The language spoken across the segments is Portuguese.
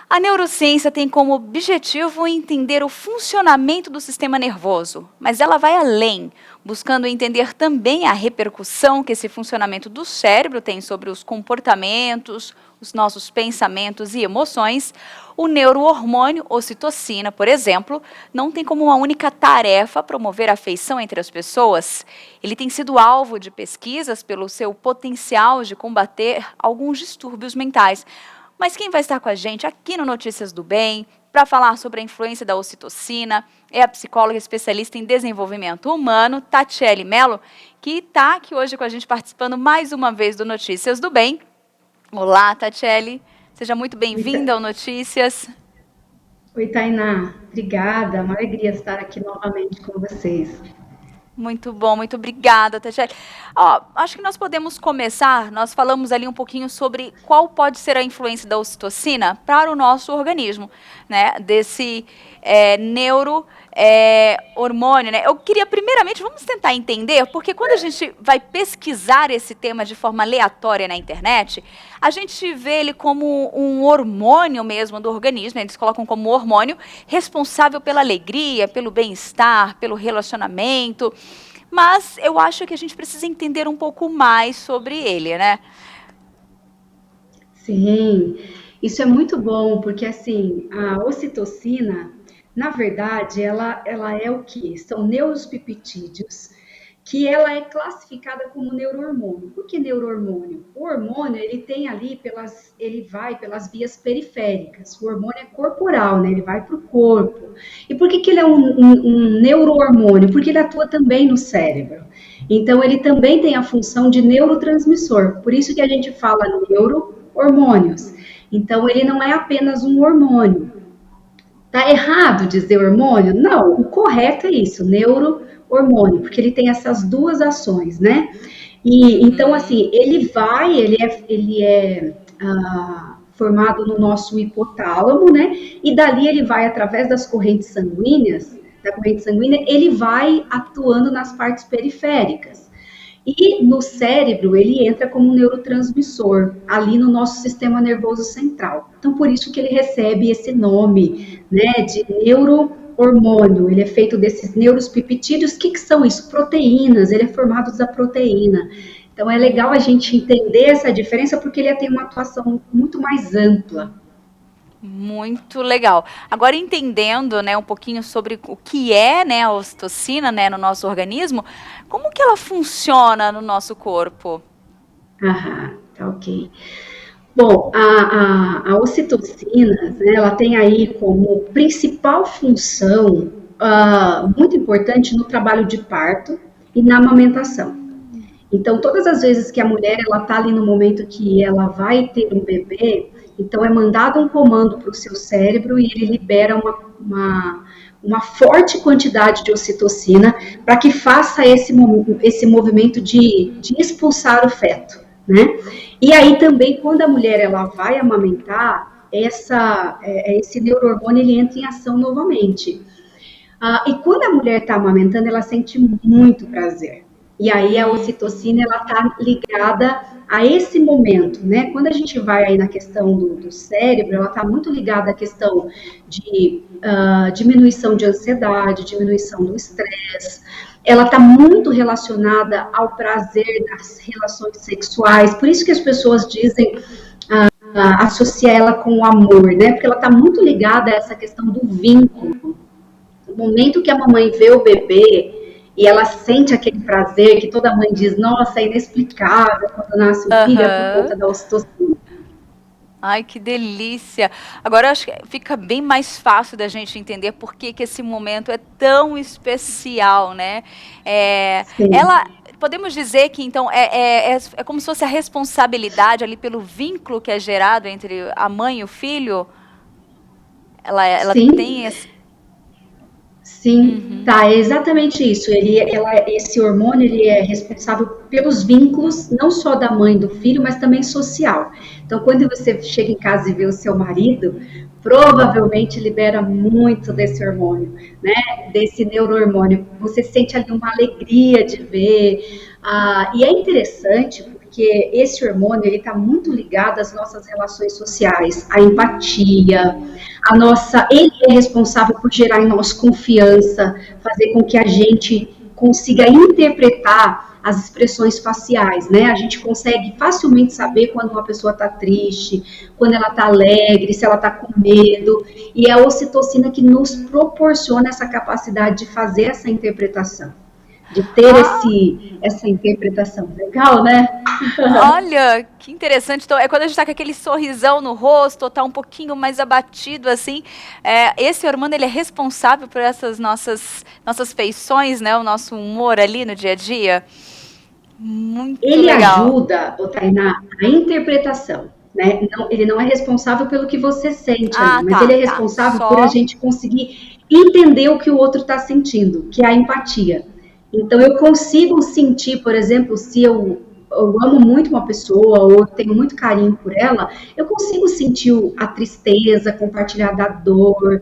A neurociência tem como objetivo entender o funcionamento do sistema nervoso, mas ela vai além, buscando entender também a repercussão que esse funcionamento do cérebro tem sobre os comportamentos, os nossos pensamentos e emoções. O neurohormônio, ocitocina, por exemplo, não tem como uma única tarefa promover a afeição entre as pessoas. Ele tem sido alvo de pesquisas pelo seu potencial de combater alguns distúrbios mentais. Mas quem vai estar com a gente aqui no Notícias do Bem para falar sobre a influência da ocitocina é a psicóloga especialista em desenvolvimento humano, Tatiele Mello, que está aqui hoje com a gente participando mais uma vez do Notícias do Bem. Olá, Tatiele. Seja muito bem-vinda ao Notícias. Oi, Tainá. Obrigada. Uma alegria estar aqui novamente com vocês. Muito bom, muito obrigada, Tatiele. Acho que nós podemos começar, nós falamos ali um pouquinho sobre qual pode ser a influência da ocitocina para o nosso organismo, né, desse hormônio, né? Eu queria primeiramente, vamos tentar entender, porque quando a gente vai pesquisar esse tema de forma aleatória na internet, a gente vê ele como um hormônio mesmo do organismo, eles colocam como hormônio responsável pela alegria, pelo bem-estar, pelo relacionamento, mas eu acho que a gente precisa entender um pouco mais sobre ele, né? Sim, isso é muito bom, porque assim, a ocitocina, na verdade, ela é o quê? São neuropeptídeos, que ela é classificada como neurohormônio. Por que neurohormônio? O hormônio, ele tem ali ele vai pelas vias periféricas. O hormônio é corporal, né? Ele vai para o corpo. E por que ele é um neurohormônio? Porque ele atua também no cérebro. Então, ele também tem a função de neurotransmissor. Por isso que a gente fala neurohormônios. Então, ele não é apenas um hormônio. Tá errado dizer hormônio? Não, o correto é isso, neurohormônio, porque ele tem essas duas ações, né? E então, assim, ele é formado no nosso hipotálamo, né? E dali ele vai através das correntes sanguíneas, da corrente sanguínea, ele vai atuando nas partes periféricas. E no cérebro, ele entra como um neurotransmissor, ali no nosso sistema nervoso central. Então, por isso que ele recebe esse nome, né, de neurohormônio. Ele é feito desses neuropeptídeos. O que são isso? Proteínas, ele é formado da proteína. Então, é legal a gente entender essa diferença, porque ele tem uma atuação muito mais ampla. Muito legal. Agora entendendo, né, um pouquinho sobre o que é, né, a ocitocina, né, no nosso organismo, como que ela funciona no nosso corpo? Aham, tá ok. Bom, a ocitocina, né, ela tem aí como principal função muito importante no trabalho de parto e na amamentação. Então, todas as vezes que a mulher ela está ali no momento que ela vai ter um bebê, então é mandado um comando para o seu cérebro e ele libera uma forte quantidade de ocitocina para que faça esse movimento de expulsar o feto, né? E aí também, quando a mulher ela vai amamentar, esse neurohormônio ele entra em ação novamente. E quando a mulher está amamentando, ela sente muito prazer. E aí a ocitocina ela está ligada a esse momento, né? Quando a gente vai aí na questão do cérebro, ela está muito ligada à questão de diminuição de ansiedade, diminuição do estresse. Ela está muito relacionada ao prazer nas relações sexuais. Por isso que as pessoas dizem associar ela com o amor, né? Porque ela está muito ligada a essa questão do vínculo. O momento que a mamãe vê o bebê e ela sente aquele prazer que toda mãe diz, nossa, é inexplicável quando nasce um filho, é por conta da ocitocina. Ai, que delícia! Agora eu acho que fica bem mais fácil da gente entender por que esse momento é tão especial, né? Sim. Podemos dizer que então é como se fosse a responsabilidade ali pelo vínculo que é gerado entre a mãe e o filho. Ela Sim, tem esse. sim, Uhum. tá, é exatamente isso. Esse hormônio ele é responsável pelos vínculos, não só da mãe e do filho, mas também social. Então, quando você chega em casa e vê o seu marido, provavelmente libera muito desse hormônio, né? Desse neurohormônio. Você sente ali uma alegria de ver. E é interessante porque esse hormônio, ele está muito ligado às nossas relações sociais, à empatia, ele é responsável por gerar em nós confiança, fazer com que a gente consiga interpretar as expressões faciais, né? A gente consegue facilmente saber quando uma pessoa está triste, quando ela está alegre, se ela está com medo, e é a ocitocina que nos proporciona essa capacidade de fazer essa interpretação, de ter essa interpretação. Legal, né? Olha, que interessante. Então, é quando a gente tá com aquele sorrisão no rosto, ou tá um pouquinho mais abatido, assim, esse hormônio, ele é responsável por essas nossas feições, né? O nosso humor ali no dia a dia. Muito Ele legal. ajuda, Tainá, a interpretação, né? Ele não é responsável pelo que você sente ali, Ah, mas ele é tá. responsável por a Só. gente conseguir entender o que o outro está sentindo, que é a empatia. Então, eu consigo sentir, por exemplo, se eu amo muito uma pessoa ou tenho muito carinho por ela, eu consigo sentir a tristeza, compartilhar da dor.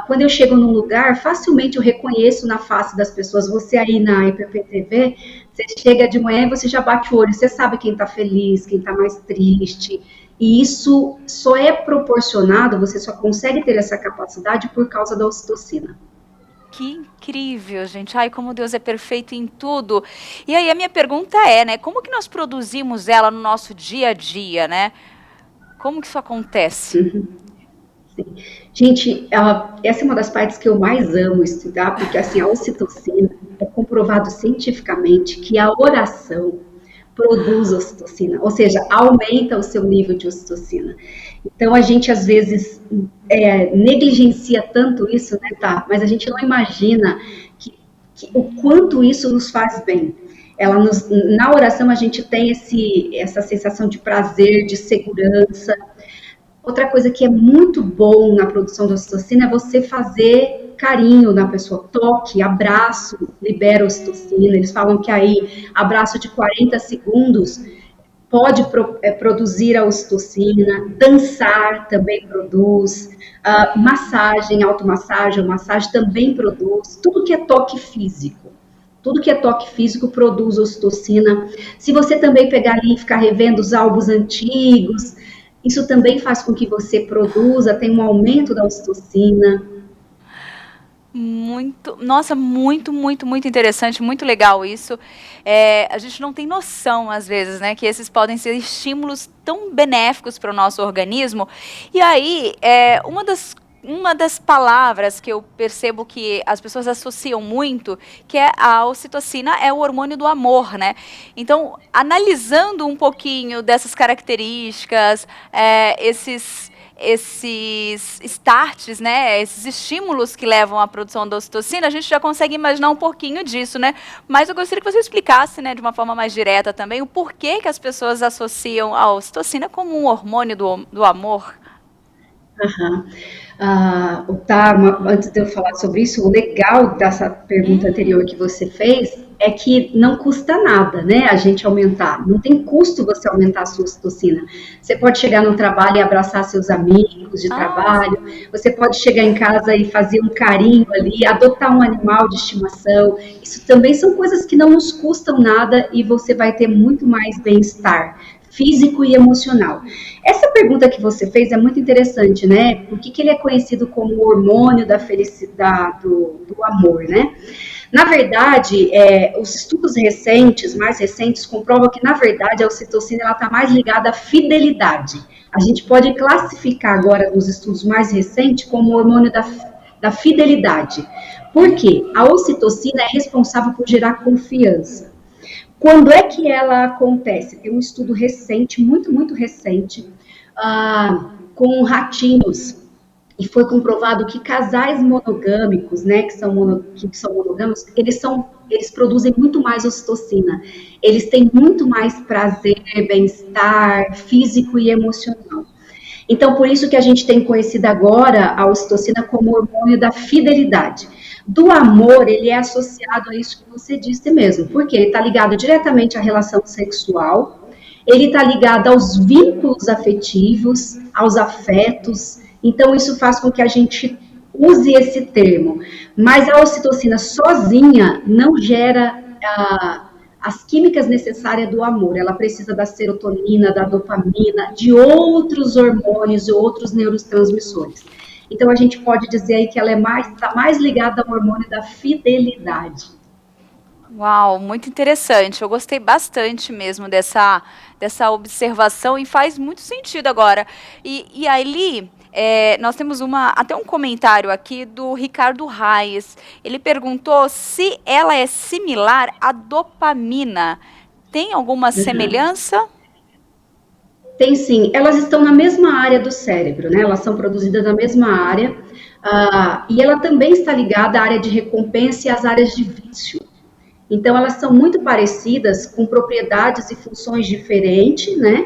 Quando eu chego num lugar, facilmente eu reconheço na face das pessoas. Você aí na IPPTV, você chega de manhã e você já bate o olho, você sabe quem está feliz, quem está mais triste. E isso só é proporcionado, você só consegue ter essa capacidade por causa da ocitocina. Que incrível, gente. Ai, como Deus é perfeito em tudo. E aí, a minha pergunta é, né? Como que nós produzimos ela no nosso dia a dia, né? Como que isso acontece? Gente, essa é uma das partes que eu mais amo estudar, porque assim, a ocitocina é comprovado cientificamente que a oração produz ocitocina, ou seja, aumenta o seu nível de ocitocina. Então a gente às vezes negligencia tanto isso, né, tá? Mas a gente não imagina o quanto isso nos faz bem. Na oração a gente tem essa sensação de prazer, de segurança. Outra coisa que é muito bom na produção da ocitocina é você fazer carinho na pessoa, toque, abraço, libera ocitocina. Eles falam que aí, abraço de 40 segundos pode produzir a ocitocina, dançar também produz, massagem, automassagem, massagem também produz, tudo que é toque físico. Tudo que é toque físico produz ocitocina. Se você também pegar ali e ficar revendo os álbuns antigos, isso também faz com que você produza, tem um aumento da ocitocina. Muito, nossa, muito interessante, muito legal isso. A gente não tem noção, às vezes, né, que esses podem ser estímulos tão benéficos para o nosso organismo. E aí, uma das palavras que eu percebo que as pessoas associam muito, que é a ocitocina, é o hormônio do amor, né? Então, analisando um pouquinho dessas características, esses starts, né, esses estímulos que levam à produção da ocitocina, a gente já consegue imaginar um pouquinho disso, né? Mas eu gostaria que você explicasse, né, de uma forma mais direta também, o porquê que as pessoas associam a ocitocina como um hormônio do amor. Uhum. Antes de eu falar sobre isso, o legal dessa pergunta anterior que você fez é que não custa nada, né, a gente aumentar. Não tem custo você aumentar a sua ocitocina. Você pode chegar no trabalho e abraçar seus amigos de trabalho, você pode chegar em casa e fazer um carinho ali, adotar um animal de estimação. Isso também são coisas que não nos custam nada e você vai ter muito mais bem-estar físico e emocional. Essa pergunta que você fez é muito interessante, né? Por que ele é conhecido como o hormônio da felicidade, do amor, né? Na verdade, os estudos mais recentes, comprovam que, na verdade, a ocitocina está mais ligada à fidelidade. A gente pode classificar agora, nos estudos mais recentes, como o hormônio da fidelidade. Por quê? A ocitocina é responsável por gerar confiança. Quando é que ela acontece? Tem um estudo recente, muito recente, com ratinhos, e foi comprovado que casais monogâmicos, né, que são monogâmicos, eles produzem muito mais ocitocina. Eles têm muito mais prazer, bem-estar físico e emocional. Então, por isso que a gente tem conhecido agora a ocitocina como hormônio da fidelidade. Do amor, ele é associado a isso que você disse mesmo, porque ele está ligado diretamente à relação sexual, ele está ligado aos vínculos afetivos, aos afetos, então isso faz com que a gente use esse termo. Mas a ocitocina sozinha não gera as químicas necessárias do amor. Ela precisa da serotonina, da dopamina, de outros hormônios e outros neurotransmissores. Então, a gente pode dizer aí que ela está mais ligada ao hormônio da fidelidade. Uau, muito interessante. Eu gostei bastante mesmo dessa observação e faz muito sentido agora. E ali, nós temos até um comentário aqui do Ricardo Reis. Ele perguntou se ela é similar à dopamina. Tem alguma Uhum. semelhança? Tem sim, elas estão na mesma área do cérebro, né? Elas são produzidas na mesma área, e ela também está ligada à área de recompensa e às áreas de vício. Então, elas são muito parecidas, com propriedades e funções diferentes, né?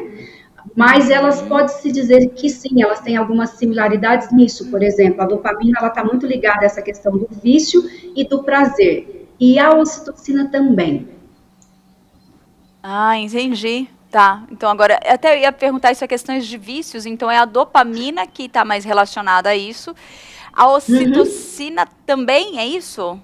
Mas elas Uhum. pode-se dizer que sim, elas têm algumas similaridades nisso. Por exemplo, a dopamina ela está muito ligada a essa questão do vício e do prazer. E a ocitocina também. Ah, entendi. Tá. Então agora, até eu ia perguntar isso a questões de vícios, então é a dopamina que está mais relacionada a isso. A Uhum. ocitocina também é isso?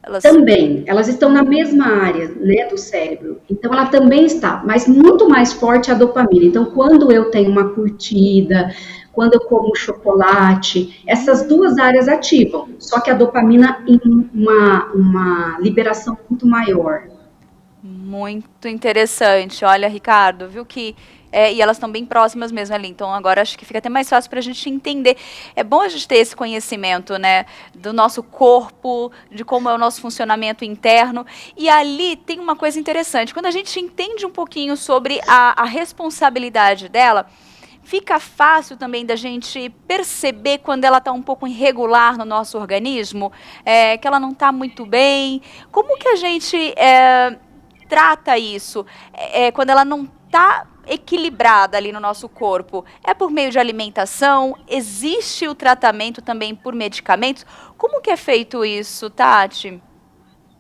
Elas. Também, elas estão na mesma área, né, do cérebro. Então, ela também está, mas muito mais forte a dopamina. Então, quando eu tenho uma curtida, quando eu como um chocolate, essas duas Hum. áreas ativam. Só que a dopamina em uma liberação muito maior. Muito interessante. Olha, Ricardo, viu que. E elas estão bem próximas mesmo ali. Então, agora acho que fica até mais fácil para a gente entender. É bom a gente ter esse conhecimento, né? Do nosso corpo, de como é o nosso funcionamento interno. E ali tem uma coisa interessante. Quando a gente entende um pouquinho sobre a responsabilidade dela, fica fácil também da gente perceber quando ela está um pouco irregular no nosso organismo, que ela não está muito bem. Como que a gente trata isso quando ela não está equilibrada ali no nosso corpo? É por meio de alimentação? Existe o tratamento também por medicamentos? Como que é feito isso, Tati?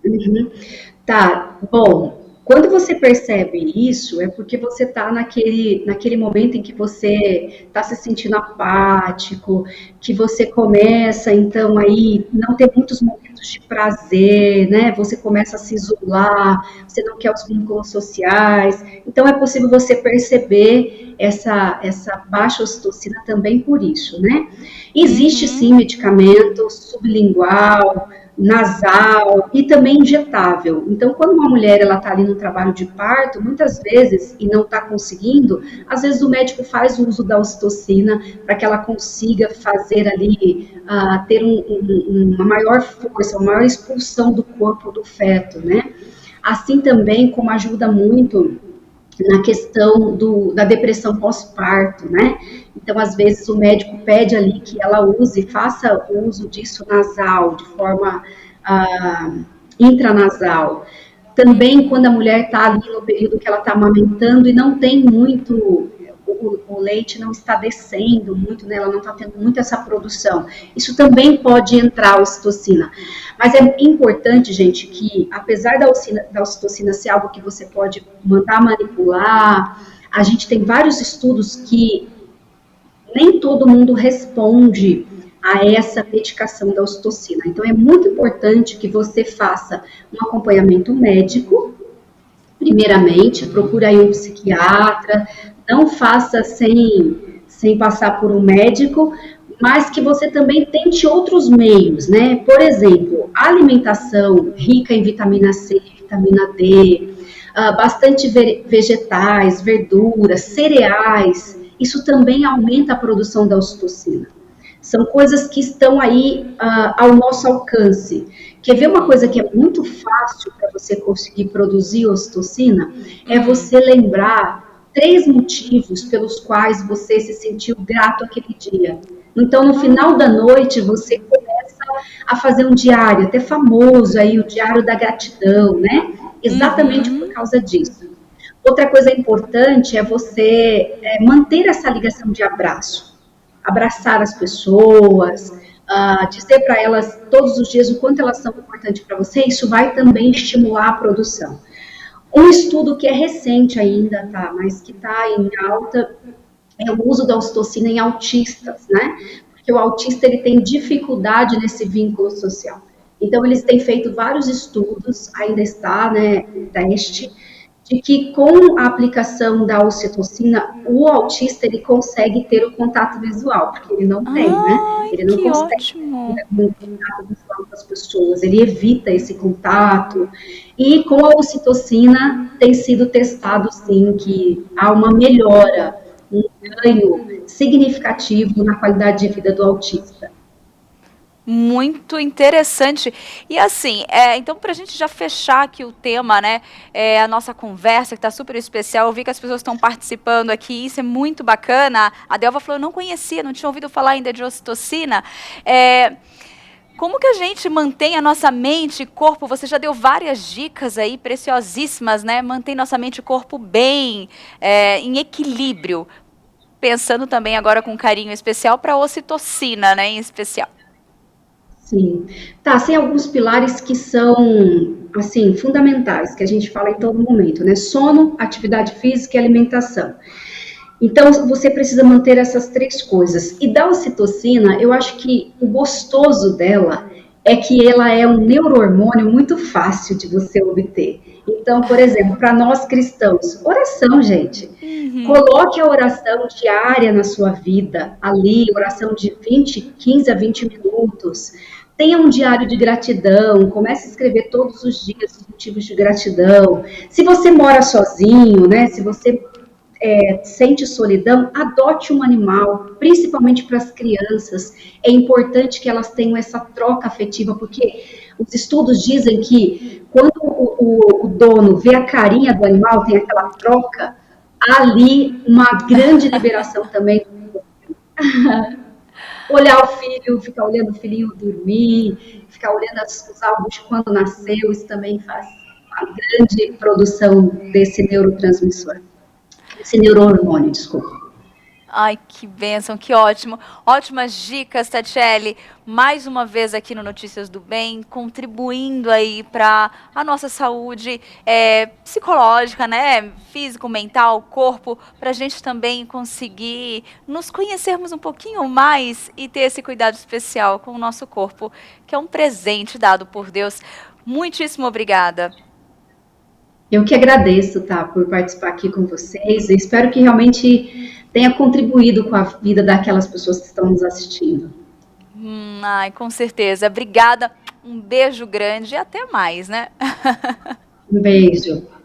Uhum. Tá, bom. Quando você percebe isso, é porque você está naquele momento em que você está se sentindo apático, que você começa, então, aí, não ter muitos momentos de prazer, né? Você começa a se isolar, você não quer os vínculos sociais. Então, é possível você perceber essa baixa ocitocina também por isso, né? Existe, sim, Uhum. medicamento sublingual, nasal e também injetável. Então, quando uma mulher ela está ali no trabalho de parto, muitas vezes e não está conseguindo, às vezes o médico faz o uso da ocitocina para que ela consiga fazer ali ter uma maior força, uma maior expulsão do corpo do feto, né? Assim também como ajuda muito na questão da depressão pós-parto, né? Então, às vezes, o médico pede ali que ela use, faça uso disso nasal, de forma intranasal. Também quando a Uhum. mulher está ali no período que ela está amamentando e não tem muito, o leite não está descendo muito, né, ela não está tendo muito essa produção. Isso também pode entrar a ocitocina. Mas é importante, gente, que apesar da ocitocina ser algo que você pode mandar manipular, a gente tem vários estudos que nem todo mundo responde a essa medicação da ocitocina. Então, é muito importante que você faça um acompanhamento médico, primeiramente, procure aí um psiquiatra, não faça sem passar por um médico, mas que você também tente outros meios, né? Por exemplo, alimentação rica em vitamina C, vitamina D, bastante vegetais, verduras, cereais, isso também aumenta a produção da ocitocina. São coisas que estão aí ao nosso alcance. Quer ver uma coisa que Uhum. é muito fácil para você conseguir produzir ocitocina? É Hum. você lembrar 3 motivos pelos quais você se sentiu grato aquele dia. Então, no final da Ah. noite, você começa a fazer um diário, até famoso aí, o diário da gratidão, né? Exatamente por Uhum. causa disso. Outra coisa importante é você manter essa ligação de abraço, abraçar as pessoas, dizer para elas todos os dias o quanto elas são importantes para você, isso vai também estimular a produção. Um estudo que é recente ainda, tá, mas que está em alta, é o uso da ocitocina em autistas, né? Porque o autista ele tem dificuldade nesse vínculo social. Então, eles têm feito vários estudos, ainda está, né, em teste, de que com a aplicação da ocitocina, o autista ele consegue ter o contato visual, porque ele não tem, né? Ai, Ele não que consegue ótimo. ter um contato visual com as pessoas, ele evita esse contato. E com a ocitocina tem sido testado, sim, que há uma melhora, um ganho significativo na qualidade de vida do autista. Muito interessante. E assim, então para a gente já fechar aqui o tema, né, a nossa conversa, que está super especial, eu vi que as pessoas estão participando aqui, isso é muito bacana. A Delva falou, eu não conhecia, não tinha ouvido falar ainda de ocitocina. Como que a gente mantém a nossa mente e corpo? Você já deu várias dicas aí preciosíssimas, né? Mantém nossa mente e corpo bem, em equilíbrio. Pensando também agora com carinho especial para a ocitocina, né, em especial. Sim. Tá, tem alguns pilares que são, assim, fundamentais, que a gente fala em todo momento, né? Sono, atividade física e alimentação. Então, você precisa manter essas três coisas. E da ocitocina, eu acho que o gostoso dela é que ela é um neurohormônio muito fácil de você obter. Então, por exemplo, para nós cristãos, oração, gente. Uhum. Coloque a oração diária na sua vida, ali, oração de 20, 15 a 20 minutos. Tenha um diário de gratidão, comece a escrever todos os dias os motivos de gratidão. Se você mora sozinho, né? Se você sente solidão, adote um animal, principalmente para as crianças. É importante que elas tenham essa troca afetiva, porque os estudos dizem que quando o dono vê a carinha do animal, tem aquela troca, há ali uma grande liberação também. Olhar o filho, ficar olhando o filhinho dormir, ficar olhando os álbuns quando nasceu, isso também faz uma grande produção desse neurotransmissor, esse neurohormônio, desculpa. Ai, que bênção, que ótimo. Ótimas dicas, Tatiele. Mais uma vez aqui no Notícias do Bem, contribuindo aí para a nossa saúde psicológica, né? Físico, mental, corpo, para a gente também conseguir nos conhecermos um pouquinho mais e ter esse cuidado especial com o nosso corpo, que é um presente dado por Deus. Muitíssimo obrigada. Eu que agradeço, tá, por participar aqui com vocês. Eu espero que realmente tenha contribuído com a vida daquelas pessoas que estão nos assistindo. Ai, com certeza. Obrigada. Um beijo grande e até mais, né? Um beijo.